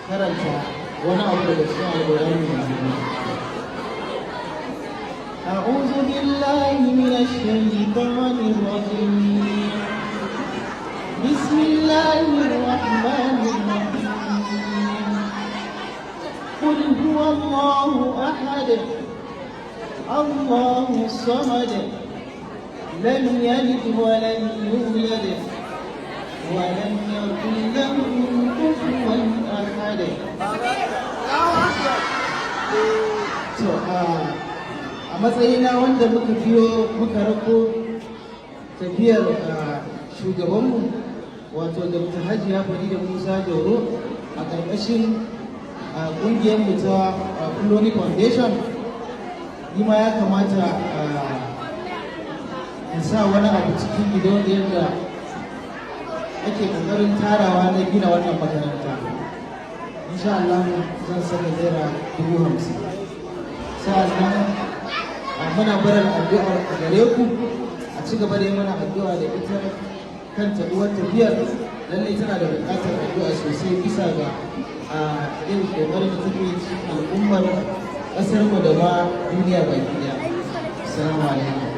karanta wani abu daga cikin alƙur'ani mai girma. أعوذ بالله من الشيطان الرجيم بسم الله الرحمن الرحيم قل هو الله أحد الله الصمد لم يلد ولم يولد ولم يكن له كفوا أحد. A matsayina wanda muka rako tafiyar shugabanmu wato Dr. Hajiya Farida Musa Jauro a ƙarƙashin ƙungiyarmu ta Fuloni Foundation, ni ma ya kamata in sa wani abu cikin gidauniyar da ake ƙoƙarin tarawa na gina wannan makaranta. Insha Allah zan saka naira 50,000. Sa'annan muna barar addu'a a gare ku a ci gaba da yi mana addu'a da ita kanta uwar tafiyar. Lallai tana da buƙatar addu'a sosai bisa ga yin ƙoƙarin da take cikin al'ummar ƙasar mu da ma duniya baki ɗaya. Assalamu alaikum.